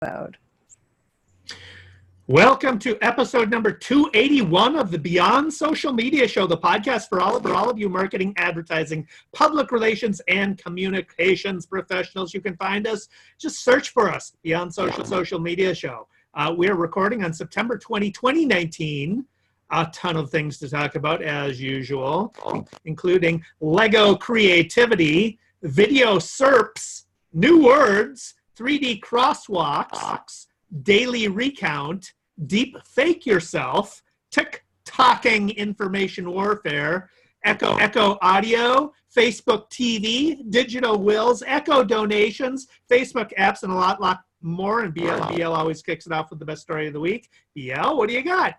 Loud. Welcome to episode number 281 of the Beyond Social Media Show, the podcast for all of you marketing, advertising, public relations, and communications professionals. You can find us, just search for us, Beyond Social Media Show. We're recording on September 20, 2019. A ton of things to talk about, as usual, including Lego creativity, video SERPs, new words, 3D crosswalks, daily recount, deep fake yourself, TikToking information warfare, Echo audio, Facebook TV, digital wills, Echo donations, Facebook apps, and a lot more. And BL always kicks it off with the best story of the week. BL, what do you got?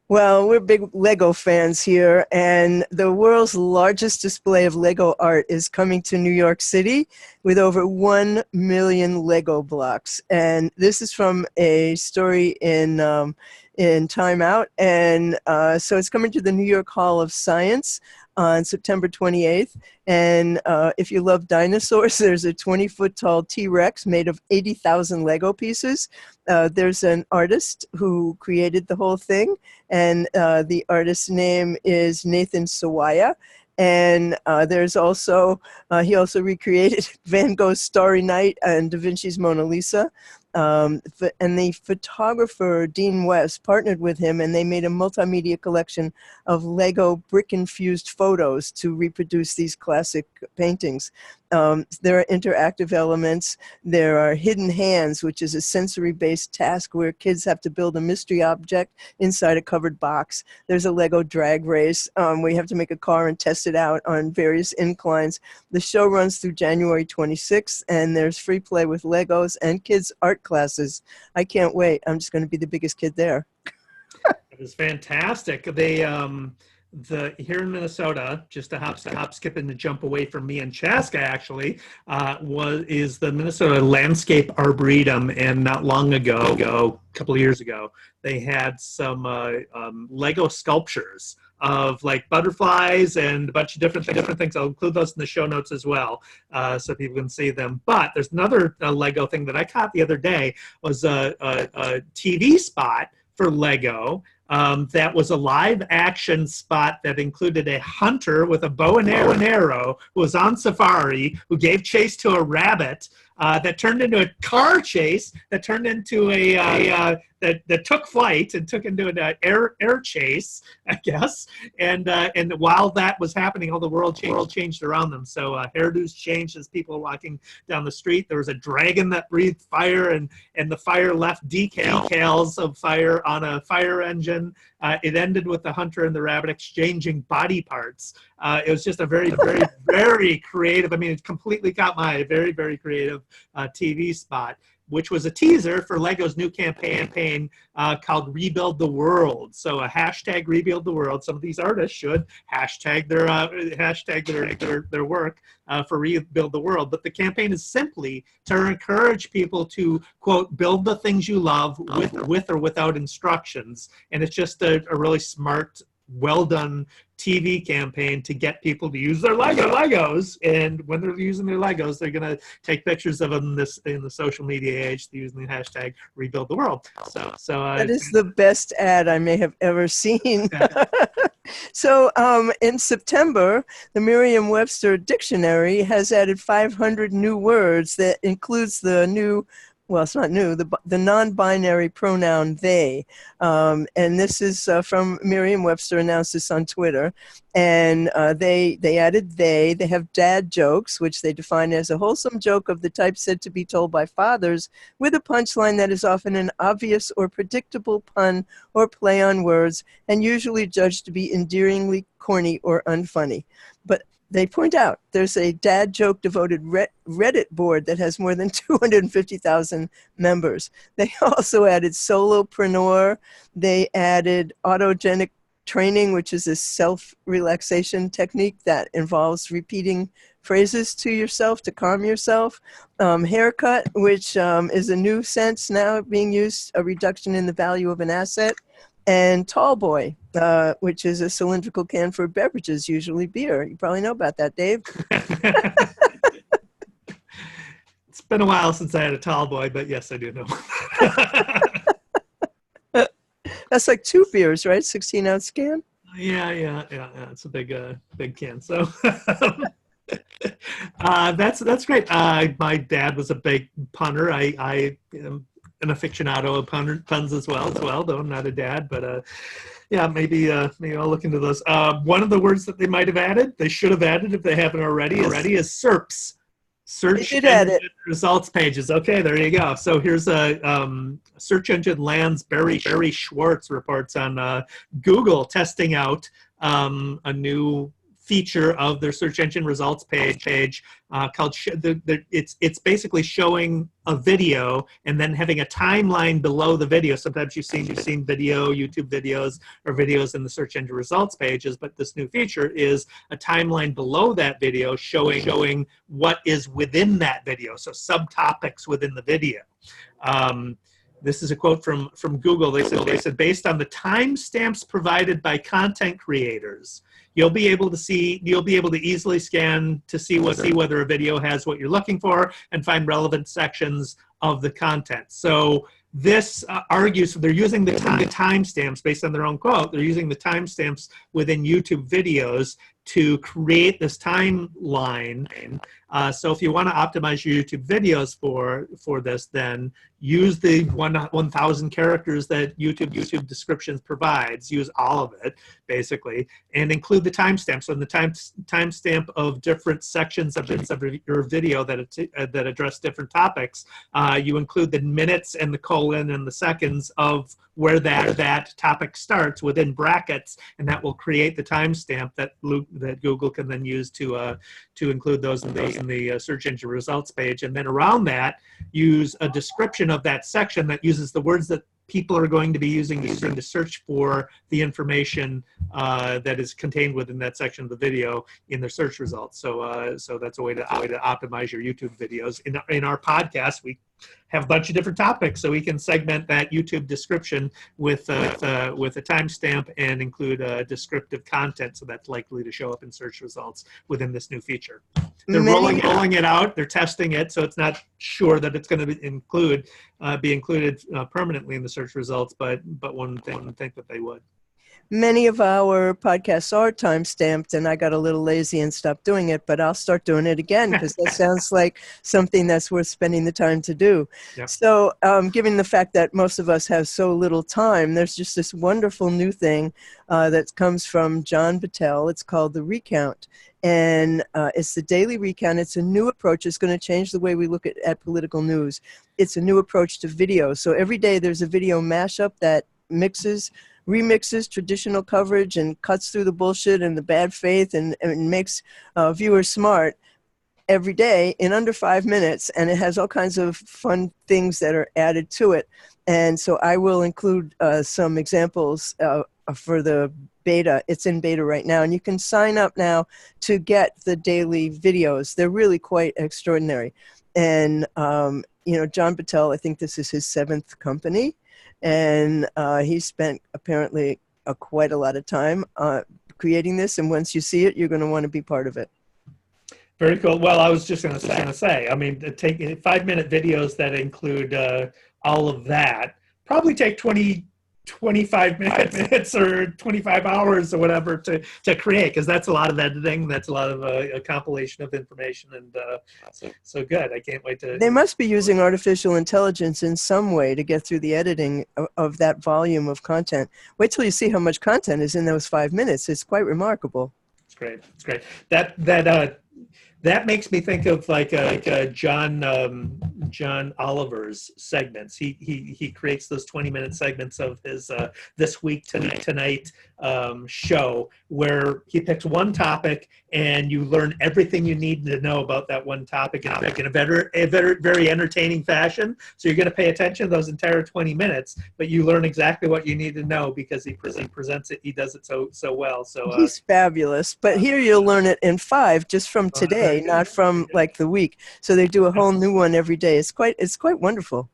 Well, we're big Lego fans here, and the world's largest display of Lego art is coming to New York City with over 1 million Lego blocks. And this is from a story in Time Out, and so it's coming to the New York Hall of Science on September 28th. And if you love dinosaurs, there's a 20-foot tall T-Rex made of 80,000 Lego pieces. There's an artist who created the whole thing, and the artist's name is Nathan Sawaya. And there's also, he also recreated Van Gogh's Starry Night and Da Vinci's Mona Lisa. And the photographer, Dean West, partnered with him, and they made a multimedia collection of Lego brick-infused photos to reproduce these classic paintings. There are interactive elements. There are hidden hands, which is a sensory-based task where kids have to build a mystery object inside a covered box. There's a Lego drag race where you have to make a car and test it out on various inclines. The show runs through January 26th, and there's free play with Legos and kids' art classes. I can't wait. I'm just going to be the biggest kid there. It was fantastic. They here in Minnesota, just to hop, skip, and to jump away from me and Chaska, actually, is the Minnesota Landscape Arboretum. And not long ago, a couple of years ago, they had some Lego sculptures of like butterflies and a bunch of different things. I'll include those in the show notes as well, so people can see them. But there's another Lego thing that I caught the other day, was a TV spot for Lego. That was a live action spot that included a hunter with a bow and arrow who was on safari, who gave chase to a rabbit, that turned into a car chase, that turned into that took flight and took into an air chase, I guess. And while that was happening, all the world changed around them. So hairdos changed as people were walking down the street. There was a dragon that breathed fire, and the fire left decals of fire on a fire engine. It ended with the hunter and the rabbit exchanging body parts. It was just a very, very, very creative. I mean, it completely caught my eye. Very, very creative TV spot, which was a teaser for Lego's new campaign called Rebuild the World. So a hashtag Rebuild the World. Some of these artists should hashtag their work for Rebuild the World. But the campaign is simply to encourage people to, quote, build the things you love with or without instructions. And it's just a really smart, well done TV campaign to get people to use their Legos, and when they're using their Legos, they're going to take pictures of them in the social media age, using the hashtag Rebuild the World. So that is the best ad I may have ever seen. So in September, the MerriamWebster dictionary has added 500 new words. That includes the new, well, it's not new, the non-binary pronoun they. And this is from Merriam-Webster, announced this on Twitter. And they added they. They have dad jokes, which they define as a wholesome joke of the type said to be told by fathers, with a punchline that is often an obvious or predictable pun or play on words, and usually judged to be endearingly corny or unfunny. But they point out there's a dad joke devoted Reddit board that has more than 250,000 members. They also added solopreneur. They added autogenic training, which is a self-relaxation technique that involves repeating phrases to yourself to calm yourself. Haircut, which is a new sense now being used, a reduction in the value of an asset. And Tall Boy, which is a cylindrical can for beverages, usually beer. You probably know about that, Dave. been a while since I had a tall boy, but yes, I do know. That's like 2 beers, right? 16-ounce can. Yeah. It's a big can. So that's great. My dad was a big punter. I am an aficionado of puns as well. Though I'm not a dad, but yeah, maybe I'll look into those. One of the words that they might have added, they should have added if they haven't already, is SERPs. Search engine results pages. Okay, there you go. So here's a search engine lands. Barry Schwartz reports on Google testing out a new feature of their search engine results page called it's basically showing a video and then having a timeline below the video. Sometimes you've seen YouTube videos or videos in the search engine results pages, but this new feature is a timeline below that video showing what is within that video, so subtopics within the video. This is a quote from Google. They said based on the timestamps provided by content creators, you'll be able to easily scan to see whether a video has what you're looking for and find relevant sections of the content. So this argues they're using the timestamps based on their own quote. They're using the timestamps within YouTube videos to create this timeline. So if you want to optimize your YouTube videos for this, then use the 1,000 characters that YouTube descriptions provides. Use all of it, basically, and include the timestamp. So in the timestamp of different sections of your video that address different topics, you include the minutes and the colon and the seconds of where that topic starts within brackets, and that will create the timestamp that Google can then use to include those in the search engine results page. And then around that, use a description of that section that uses the words that people are going to be using to search for the information that is contained within that section of the video in their search results. So that's a way to optimize your YouTube videos. In our podcast, we have a bunch of different topics, so we can segment that YouTube description with a timestamp and include descriptive content, so that's likely to show up in search results within this new feature. They're rolling it out. They're testing it, so it's not sure that it's going to be included permanently in the search results, but one would think that they would. Many of our podcasts are time-stamped, and I got a little lazy and stopped doing it, but I'll start doing it again because that sounds like something that's worth spending the time to do. Yep. So given the fact that most of us have so little time, there's just this wonderful new thing that comes from John Battelle. It's called the Recount. And it's the daily recount. It's a new approach. It's going to change the way we look at political news. It's a new approach to video. So every day there's a video mashup that remixes traditional coverage and cuts through the bullshit and the bad faith and makes viewers smart every day in under 5 minutes. And it has all kinds of fun things that are added to it. And so I will include some examples for the beta. It's in beta right now, and you can sign up now to get the daily videos. They're really quite extraordinary. And John Battelle, I think this is his 7th company, and he spent apparently quite a lot of time creating this. And once you see it, you're going to want to be part of it. Very cool. Well, I was just going to say, I mean, take 5-minute videos that include all of that probably take 25 minutes or 25 hours or whatever to create, because that's a lot of editing. That's a lot of a compilation of information, and so good. I can't wait to. They must be using artificial intelligence in some way to get through the editing of that volume of content. Wait till you see how much content is in those 5 minutes. It's quite remarkable. It's great. It's great. That makes me think of like John Oliver's segments. He creates those 20-minute segments of his This Week Tonight show, where he picks one topic and you learn everything you need to know about that one topic in a very entertaining fashion. So you're going to pay attention to those entire 20 minutes, but you learn exactly what you need to know because he presents it. He does it so well. So he's fabulous. But here you'll learn it in 5 just from today, not from like the week. So they do a whole new one every day. It's quite wonderful.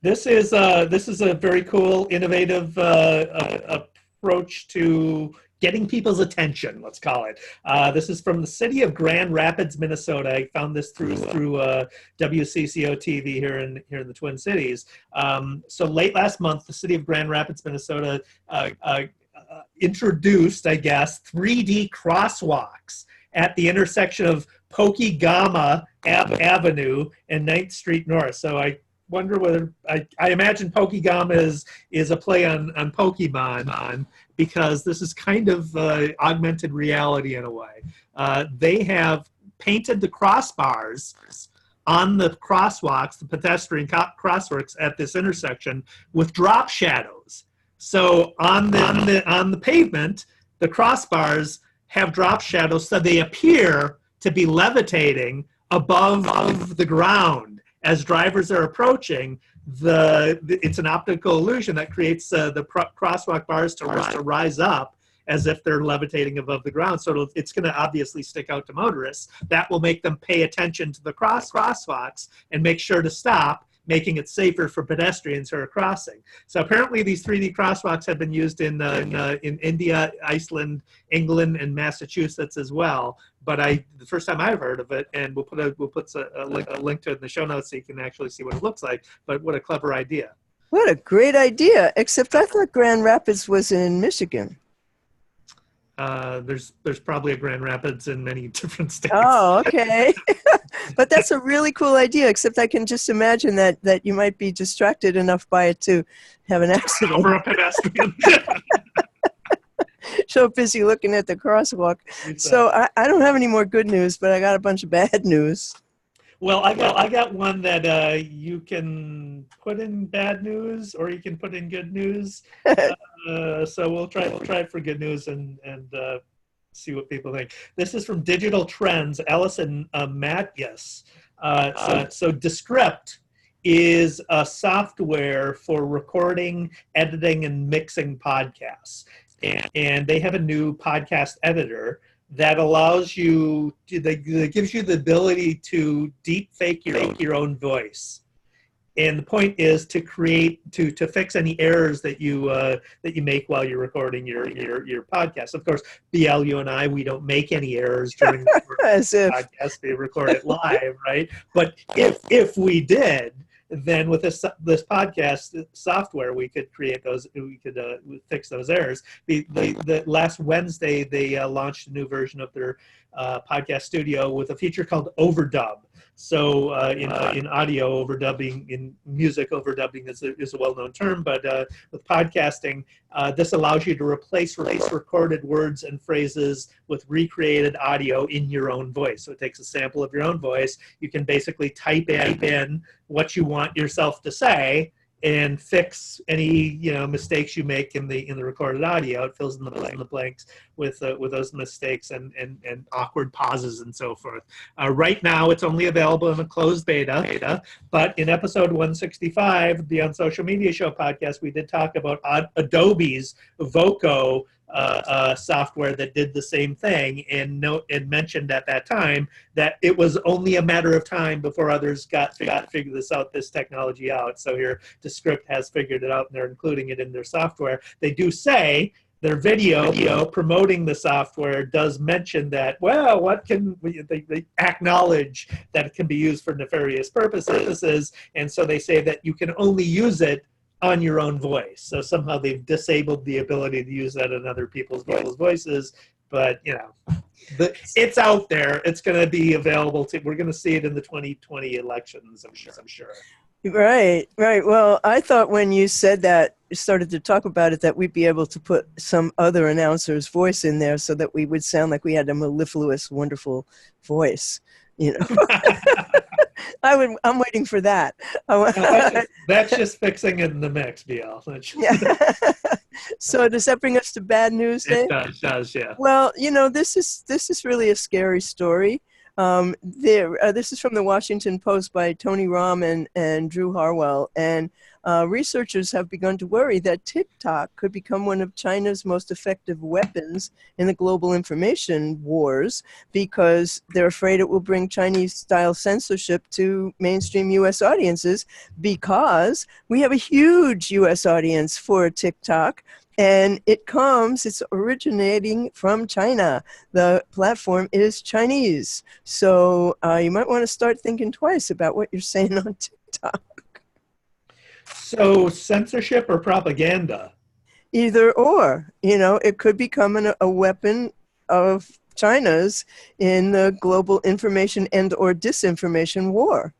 This is a very cool, innovative approach to getting people's attention, let's call it. This is from the city of Grand Rapids, Minnesota. I found this through WCCO TV here in the Twin Cities. So late last month, the city of Grand Rapids, Minnesota introduced, I guess, 3D crosswalks at the intersection of Pokegama Avenue and 9th Street North. So I wonder whether, I imagine Pokegama is a play on Pokemon, because this is kind of augmented reality in a way. They have painted the crossbars on the crosswalks, the pedestrian crosswalks at this intersection, with drop shadows. So on the pavement, the crossbars have drop shadows, so they appear to be levitating above the ground as drivers are approaching. It's an optical illusion that creates the crosswalk bars to rise up as if they're levitating above the ground. So it's going to obviously stick out to motorists. That will make them pay attention to the crosswalks and make sure to stop, making it safer for pedestrians who are crossing. So apparently these 3D crosswalks have been used in India, Iceland, England, and Massachusetts as well. But the first time I've heard of it, and we'll put a link to it in the show notes so you can actually see what it looks like. But what a clever idea! What a great idea! Except I thought Grand Rapids was in Michigan. There's probably a Grand Rapids in many different states. Oh, okay. But that's a really cool idea, except I can just imagine that you might be distracted enough by it to have an accident. Over a pedestrian. So busy looking at the crosswalk. So I don't have any more good news, but I got a bunch of bad news. Well, I got one that you can put in bad news, or you can put in good news. So we'll try it for good news and see what people think. This is from Digital Trends, Allison Mattias. So Descript is a software for recording, editing, and mixing podcasts. And they have a new podcast editor that allows you, that gives you the ability to deep fake your own voice. And the point is to fix any errors that you make while you're recording your podcast. Of course, BL, you and I, we don't make any errors during the podcast. We record it live, right? But if we did, then with this podcast software, we could create those. We could fix those errors. The last Wednesday, they launched a new version of their podcast studio with a feature called Overdub. So in audio overdubbing, in music overdubbing is a well-known term, but with podcasting, this allows you to replace recorded words and phrases with recreated audio in your own voice. So it takes a sample of your own voice. You can basically type in what you want yourself to say and fix any mistakes you make in the recorded audio. It fills in the blanks with those mistakes and awkward pauses and so forth. Right now, it's only available in a closed beta, but in episode 165, the On Social Media Show podcast, we did talk about Adobe's Voco software that did the same thing, and mentioned at that time that it was only a matter of time before others got to figure this technology out. So here, Descript has figured it out, and they're including it in their software. They do say their video promoting the software does mention that, well, they acknowledge that it can be used for nefarious purposes, and so they say that you can only use it on your own voice. So somehow they've disabled the ability to use that in other people's voices. But it's out there. It's going to be available. We're going to see it in the 2020 elections, I'm sure. Right. Well, I thought when you said that, started to talk about it, that we'd be able to put some other announcer's voice in there so that we would sound like we had a mellifluous, wonderful voice. I'm waiting for that. That's just fixing it in the mix, BL. Yeah. So does that bring us to bad news, Dave? It does, yeah. Well, this is really a scary story. This is from the Washington Post by Tony Rahm and Drew Harwell, and researchers have begun to worry that TikTok could become one of China's most effective weapons in the global information wars, because they're afraid it will bring Chinese-style censorship to mainstream U.S. audiences, because we have a huge U.S. audience for TikTok. And it's originating from China. The platform is Chinese. So you might want to start thinking twice about what you're saying on TikTok. So censorship or propaganda? Either or, it could become a weapon of China's in the global information and or disinformation war.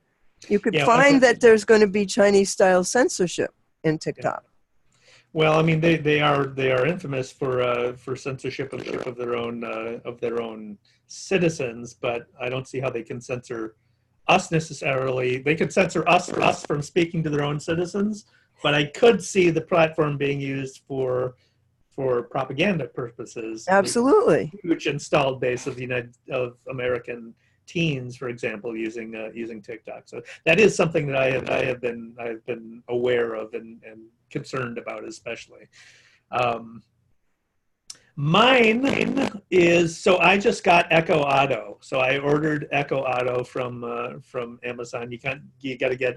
You could find that there's going to be Chinese-style censorship in TikTok. Yeah. Well, I mean, they are infamous for censorship of their own citizens, but I don't see how they can censor us necessarily. They could censor us from speaking to their own citizens, but I could see the platform being used for propaganda purposes. Absolutely. Huge installed base of American teens, for example, using TikTok. So that is something that I have been aware of and concerned about, especially. Mine is, so I just got Echo Auto. So I ordered Echo Auto from Amazon. You got to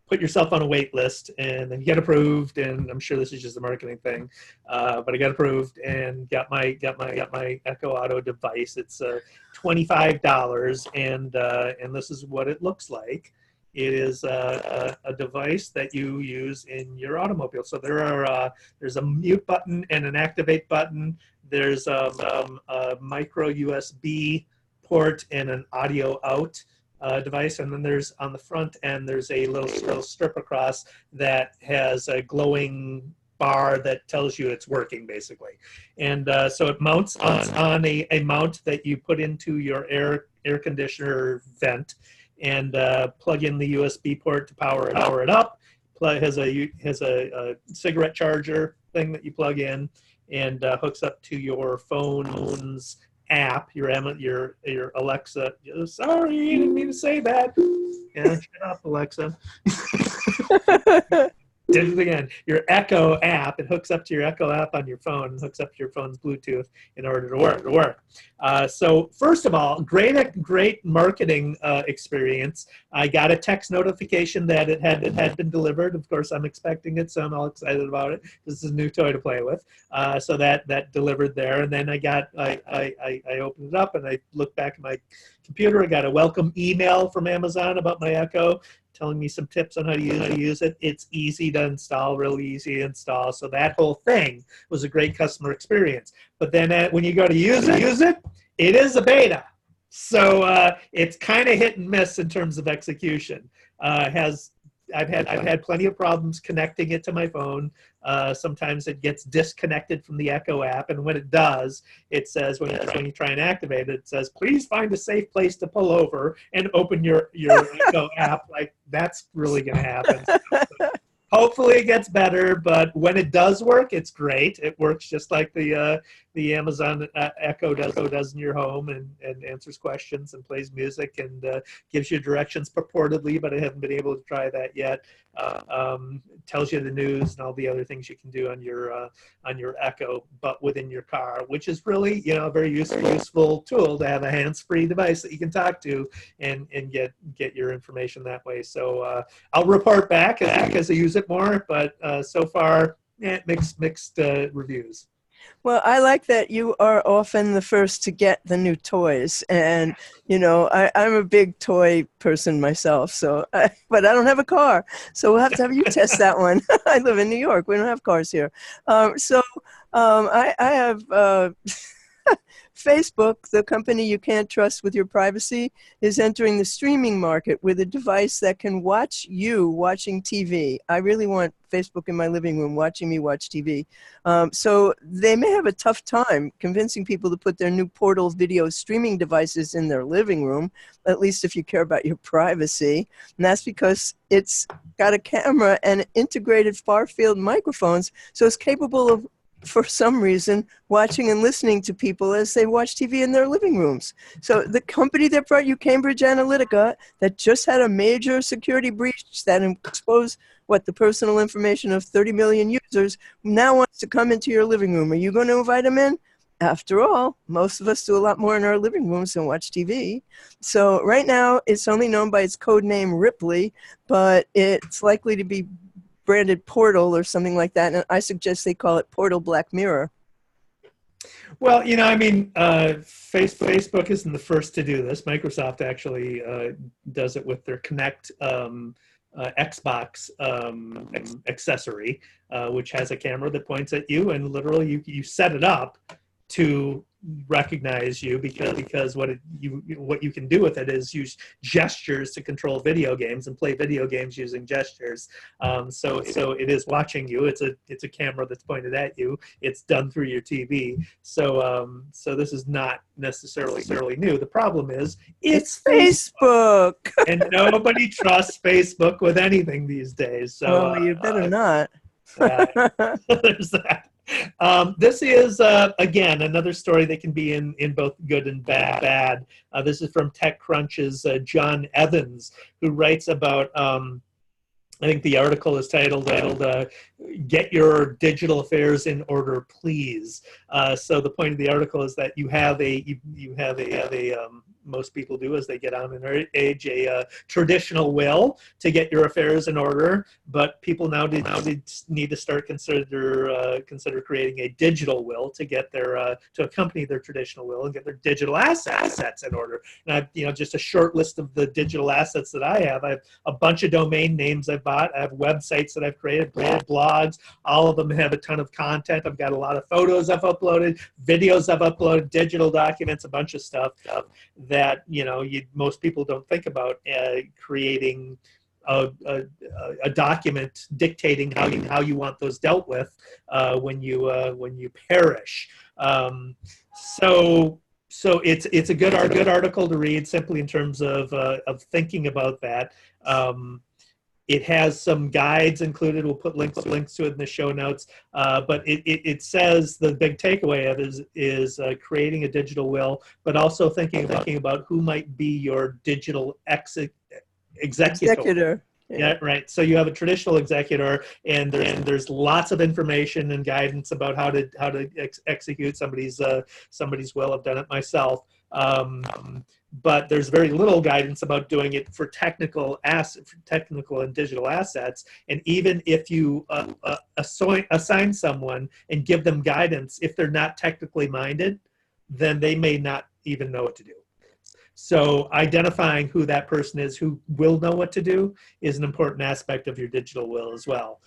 put yourself on a wait list, and then you get approved. And I'm sure this is just a marketing thing, but I got approved and got my Echo Auto device. It's $25, and this is what it looks like. It is a device that you use in your automobile. So there's a mute button and an activate button. There's a micro USB port and an audio out device, and then there's on the front end there's a little strip across that has a glowing bar that tells you it's working, basically. And so it mounts on a mount that you put into your air conditioner vent, and plug in the USB port to power it up. Has a cigarette charger thing that you plug in, and hooks up to your phone's app, your Alexa. Sorry, didn't mean to say that. Yeah, shut up, Alexa. Did it again. Your Echo app, it hooks up to your Echo app on your phone, and hooks up to your phone's Bluetooth in order to work. So first of all, great marketing experience. I got a text notification that it had been delivered. Of course, I'm expecting it, so I'm all excited about it. This is a new toy to play with. So that delivered there, and then I opened it up and I looked back at my computer. I got a welcome email from Amazon about my Echo, telling me some tips on how to use it. It's easy to install, really easy to install. So that whole thing was a great customer experience. But then when you go to use it, it is a beta. So it's kind of hit and miss in terms of execution. I've had plenty of problems connecting it to my phone. Sometimes it gets disconnected from the Echo app, and when it does, it says when you try and activate it, it says, "Please find a safe place to pull over and open your Echo app." Like, that's really going to happen. Hopefully it gets better, but when it does work, it's great. It works just like the Amazon Echo does in your home, and answers questions and plays music and gives you directions purportedly, but I haven't been able to try that yet. Tells you the news and all the other things you can do on your Echo, but within your car, which is really, a very useful tool to have a hands-free device that you can talk to and get your information that way. So I'll report back as I use it more, but so far, mixed reviews. Well, I like that you are often the first to get the new toys. And, I'm a big toy person myself, but I don't have a car. So we'll have to have you test that one. I live in New York. We don't have cars here. I have Facebook, the company you can't trust with your privacy, is entering the streaming market with a device that can watch you watching TV. I really want Facebook in my living room watching me watch TV. So they may have a tough time convincing people to put their new portal video streaming devices in their living room, at least if you care about your privacy. And that's because it's got a camera and integrated far-field microphones, so it's capable of, for some reason, watching and listening to people as they watch TV in their living rooms. So the company that brought you Cambridge Analytica, that just had a major security breach that exposed the personal information of 30 million users, now wants to come into your living room. Are you going to invite them in? After all, most of us do a lot more in our living rooms than watch TV. So right now, it's only known by its code name Ripley, but it's likely to be branded Portal or something like that, and I suggest they call it Portal Black Mirror. Well, you know, I mean, Facebook isn't the first to do this. Microsoft actually does it with their Kinect Xbox accessory, which has a camera that points at you, and literally you set it up to recognize you because what you can do with it is use gestures to control video games and play video games using gestures. So it is watching you. It's a camera that's pointed at you. It's done through your TV. So this is not necessarily new. The problem is it's Facebook, and nobody trusts Facebook with anything these days. So you better not. There's that. This is, again, another story that can be in both good and bad. This is from TechCrunch's John Evans, who writes about, I think the article is titled "Get Your Digital Affairs in Order, Please." So the point of the article is that you have most people do as they get on in age a traditional will to get your affairs in order, but people now need to start consider creating a digital will to get their to accompany their traditional will and get their digital assets in order. And I've just a short list of the digital assets that I have. I have a bunch of domain names I've bought. I have websites that I've created, blogs. All of them have a ton of content. I've got a lot of photos I've uploaded, videos I've uploaded, digital documents, a bunch of stuff that most people don't think about creating a document dictating how you want those dealt with when you perish. So it's a good article to read simply in terms of thinking about that. It has some guides included. We'll put links to it in the show notes. But it says the big takeaway of it is creating a digital will, but also thinking about who might be your digital executor. Yeah, right. So you have a traditional executor, and there's lots of information and guidance about how to execute somebody's will. I've done it myself. But there's very little guidance about doing it for technical and digital assets. And even if you assign someone and give them guidance, if they're not technically minded, then they may not even know what to do. So identifying who that person is who will know what to do is an important aspect of your digital will as well.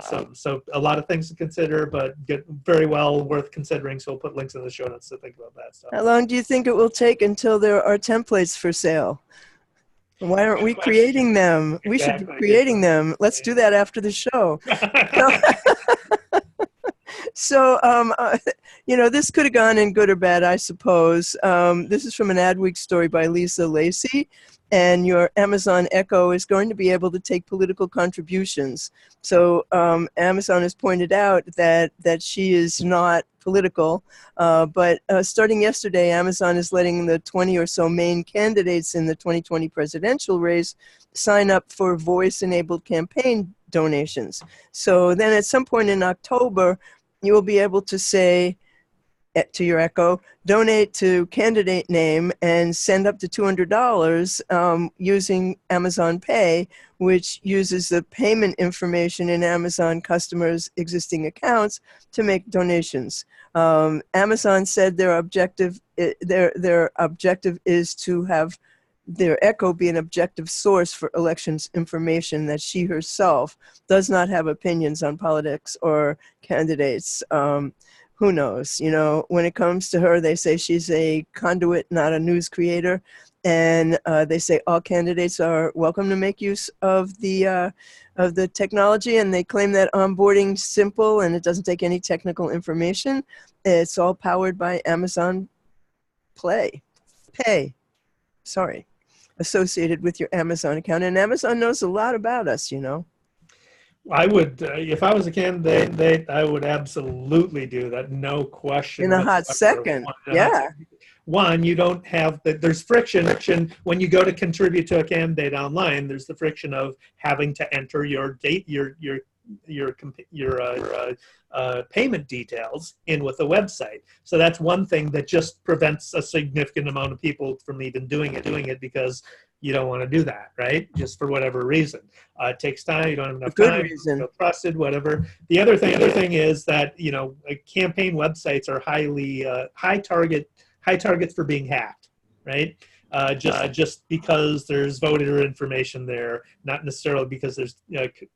So a lot of things to consider, but very well worth considering. So we'll put links in the show notes to think about that stuff. How long do you think it will take until there are templates for sale? Why aren't we creating them? We should be creating them. Let's do that after the show. So, this could have gone in good or bad, I suppose. This is from an Adweek story by Lisa Lacey. And your Amazon Echo is going to be able to take political contributions. So Amazon has pointed out that she is not political, but starting yesterday, Amazon is letting the 20 or so main candidates in the 2020 presidential race sign up for voice-enabled campaign donations. So then at some point in October, you will be able to say to your Echo, donate to candidate name and send up to $200 using Amazon Pay, which uses the payment information in Amazon customers' existing accounts to make donations. Amazon said their objective is to have their Echo be an objective source for elections information, that she herself does not have opinions on politics or candidates. Who knows? When it comes to her, they say she's a conduit, not a news creator. And they say all candidates are welcome to make use of the technology. And they claim that onboarding's simple and it doesn't take any technical information. It's all powered by Amazon Pay, associated with your Amazon account. And Amazon knows a lot about us, I would, if I was a candidate, I would absolutely do that, no question. In a hot second, yeah. One, you don't have there's friction when you go to contribute to a candidate online. There's the friction of having to enter your payment details in with the website. So that's one thing that just prevents a significant amount of people from even doing it because you don't want to do that, right? Just for whatever reason. It takes time. You don't have enough time. Reason. Feel trusted, whatever. The other thing is that, you know, campaign websites are highly high targets for being hacked, right? Just because there's voter information there, not necessarily because there's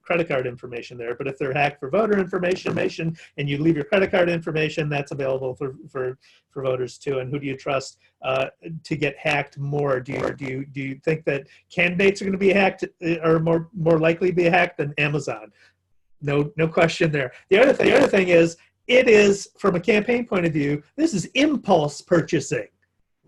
credit card information there, but if they're hacked for voter information and you leave your credit card information, that's available for voters too. And who do you trust to get hacked more? Do you think that candidates are going to be hacked or more likely to be hacked than Amazon? No question there. The other thing is, it is, from a campaign point of view, this is impulse purchasing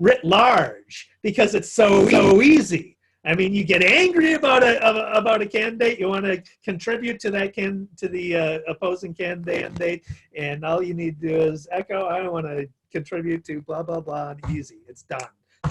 writ large, because it's so easy. I mean, you get angry about a candidate, you want to contribute to the opposing candidate, and all you need to do is echo, I want to contribute to blah blah blah, and easy, it's done.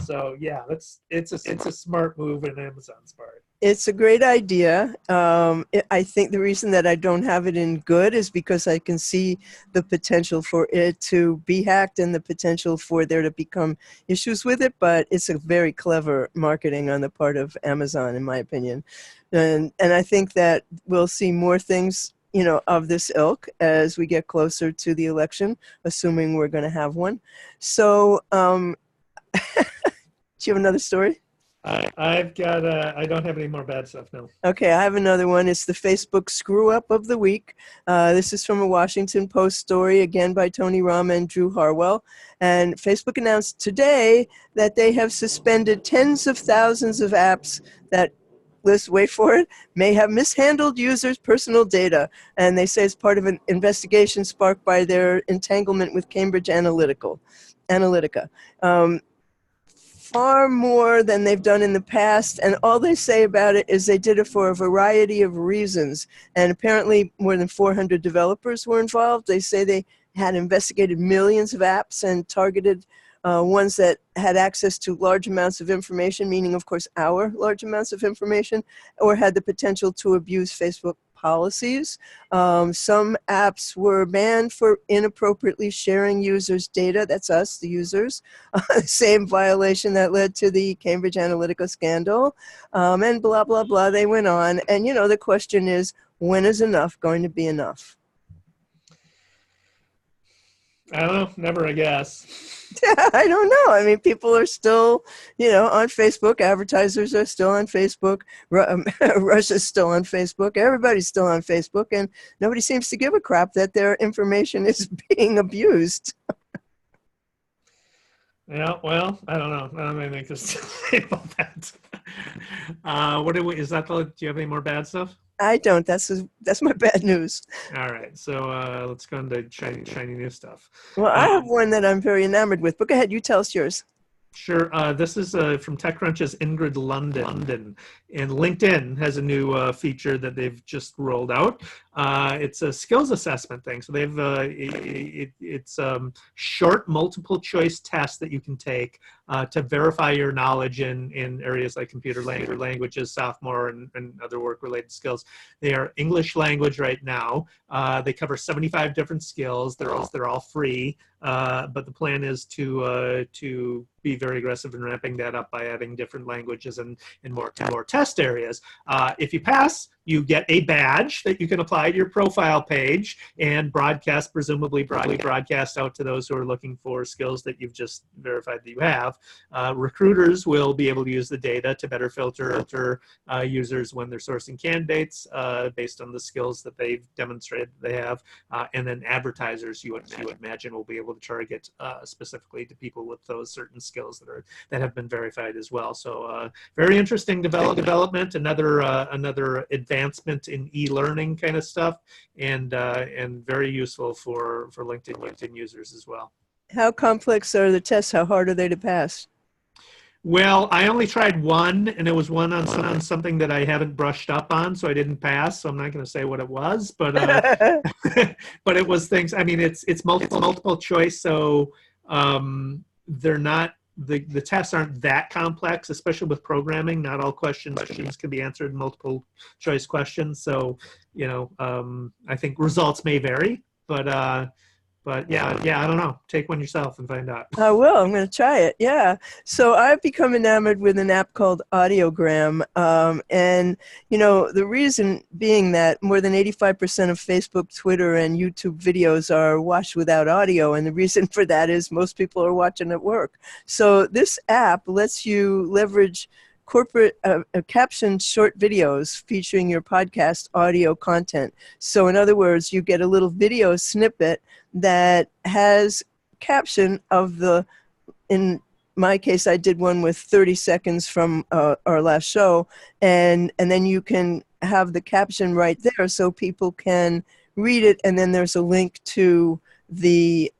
So yeah, it's a smart move on Amazon's part. It's a great idea. I think the reason that I don't have it in good is because I can see the potential for it to be hacked and the potential for there to become issues with it, but it's a very clever marketing on the part of Amazon, in my opinion. And I think that we'll see more things, you know, of this ilk as we get closer to the election, assuming we're going to have one. So, do you have another story? I've got, I don't have any more bad stuff, no. Okay, I have another one. It's the Facebook Screw-Up of the Week. This is from a Washington Post story, again by Tony Rama and Drew Harwell. And Facebook announced today that they have suspended tens of thousands of apps that, wait for it, may have mishandled users' personal data. And they say it's part of an investigation sparked by their entanglement with Cambridge Analytica. Far more than they've done in the past, and all they say about it is they did it for a variety of reasons, and apparently more than 400 developers were involved. They say they had investigated millions of apps and targeted ones that had access to large amounts of information, meaning of course our large amounts of information, or had the potential to abuse Facebook policies. Some apps were banned for inappropriately sharing users' data. That's us, the users. Same violation that led to the Cambridge Analytica scandal. And blah, blah, blah. They went on. And, you know, the question is, when is enough going to be enough? I don't know. Never, I guess. I don't know. I mean, people are still, you know, on Facebook. Advertisers are still on Facebook. Russia's still on Facebook. Everybody's still on Facebook. And nobody seems to give a crap that their information is being abused. Yeah, well, I don't know. I don't have anything to say about that. Do you have any more bad stuff? I don't. That's my bad news. All right. So let's go into shiny new stuff. Well, I have one that I'm very enamored with. But go ahead. You tell us yours. Sure. This is from TechCrunch's Ingrid London. And LinkedIn has a new feature that they've just rolled out. It's a skills assessment thing. So they've it's short multiple choice tests that you can take to verify your knowledge in areas like computer languages, sophomore, and other work-related skills. They are English language right now. They cover 75 different skills. They're all free. But the plan is to be very aggressive in ramping that up by adding different languages and more test areas. If you pass, you get a badge that you can apply to your profile page and presumably broadcast out to those who are looking for skills that you've just verified that you have. Recruiters will be able to use the data to better filter users when they're sourcing candidates based on the skills that they've demonstrated that they have. And then advertisers, you would imagine, will be able to target specifically to people with those certain skills that have been verified as well. So very interesting development, another advancement in e-learning kind of stuff, and very useful for LinkedIn users as well. How complex are the tests? How hard are they to pass? Well, I only tried one, and it was one on something that I haven't brushed up on, so I didn't pass. So I'm not going to say what it was, but but it was things. I mean, it's multiple choice, so they're not the tests aren't that complex, especially with programming. Not all questions can be answered in multiple choice questions. So, I think results may vary, but yeah, I don't know. Take one yourself and find out. I will. I'm going to try it. Yeah. So I've become enamored with an app called Audiogram. And, the reason being that more than 85% of Facebook, Twitter, and YouTube videos are watched without audio. And the reason for that is most people are watching at work. So this app lets you leverage corporate captioned short videos featuring your podcast audio content. So in other words, you get a little video snippet that has caption of in my case, I did one with 30 seconds from our last show, and then you can have the caption right there so people can read it, and then there's a link to the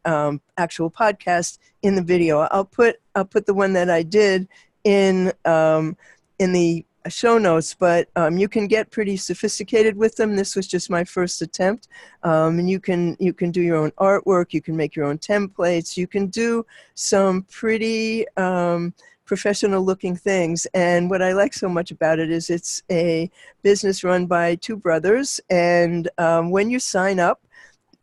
actual podcast in the video. I'll put the one that I did in the show notes, but you can get pretty sophisticated with them. This was just my first attempt, and you can do your own artwork, you can make your own templates, you can do some pretty professional looking things. And what I like so much about it is it's a business run by two brothers, and when you sign up,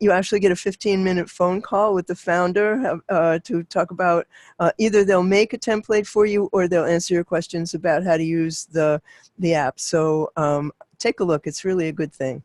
you actually get a 15-minute phone call with the founder to talk about either they'll make a template for you or they'll answer your questions about how to use the app. So take a look. It's really a good thing.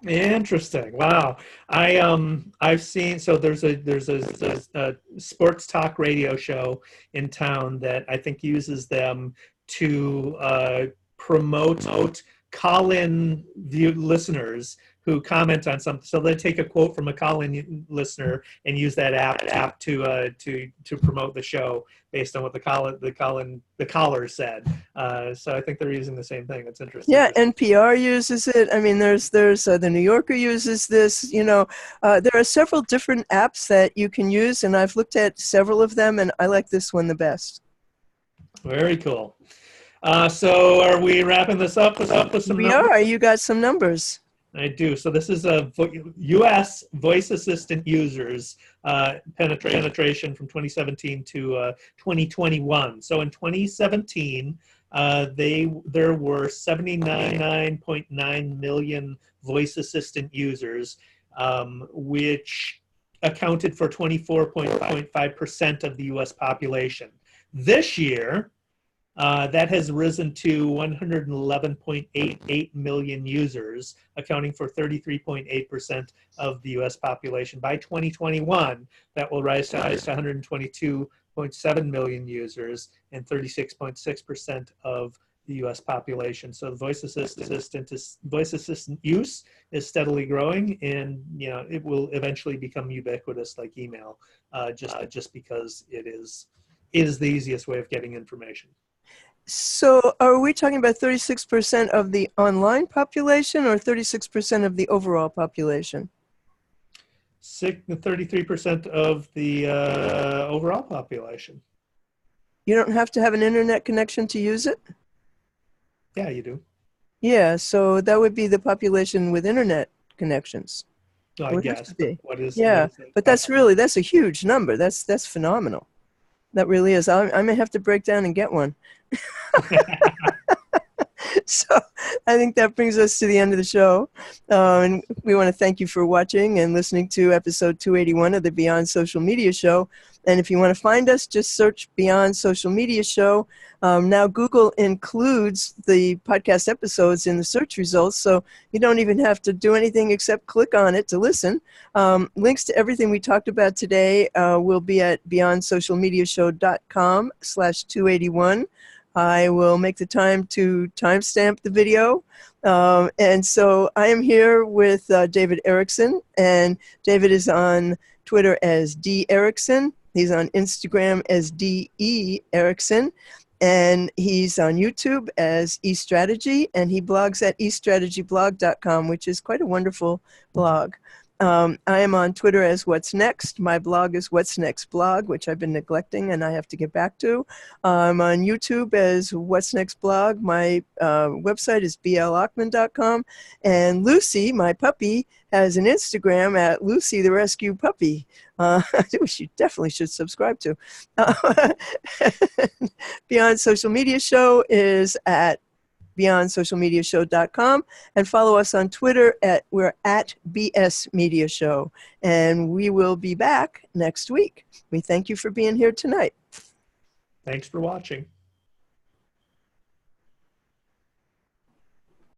Interesting. Wow. I've seen, so there's a sports talk radio show in town that I think uses them to promote call-in listeners who comment on something. So they take a quote from a call-in listener and use that app to promote the show based on what the caller said. So I think they're using the same thing. It's interesting. Yeah, NPR uses it. I mean, there's the New Yorker uses this. There are several different apps that you can use, and I've looked at several of them, and I like this one the best. Very cool. So are we wrapping this up with some numbers? We are. You got some numbers. I do. So this is a U.S. voice assistant users penetration from 2017 to 2021. So in 2017, there were 79.9 million voice assistant users, which accounted for 24.5% of the U.S. population. This year, that has risen to 111.88 million users, accounting for 33.8% of the U.S. population. By 2021, that will rise to 122.7 million users and 36.6% of the U.S. population. So the voice assistant use is steadily growing, and it will eventually become ubiquitous like email, just because it is the easiest way of getting information. So are we talking about 36% of the online population or 36% of the overall population? 33% of the overall population. You don't have to have an internet connection to use it? Yeah, you do. Yeah, so that would be the population with internet connections. I guess. What is but that's a huge number. That's phenomenal. That really is. I may have to break down and get one. So I think that brings us to the end of the show. And we want to thank you for watching and listening to episode 281 of the Beyond Social Media Show. And if you want to find us, just search Beyond Social Media Show. Now Google includes the podcast episodes in the search results, so you don't even have to do anything except click on it to listen. Links to everything we talked about today will be at beyondsocialmediashow.com/281. I will make the time to timestamp the video. And so I am here with David Erickson, and David is on Twitter as D. Erickson. He's on Instagram as D.E. Erickson, and he's on YouTube as eStrategy, and he blogs at eStrategyblog.com, which is quite a wonderful blog. I am on Twitter as What's Next. My blog is What's Next Blog, which I've been neglecting and I have to get back to. I'm on YouTube as What's Next Blog. My website is blochman.com. And Lucy, my puppy, has an Instagram at Lucy the Rescue Puppy, which you definitely should subscribe to. Beyond Social Media Show is at BeyondSocialMediaShow.com, and follow us on Twitter we're at BS Media Show, and we will be back next week. We thank you for being here tonight. Thanks for watching.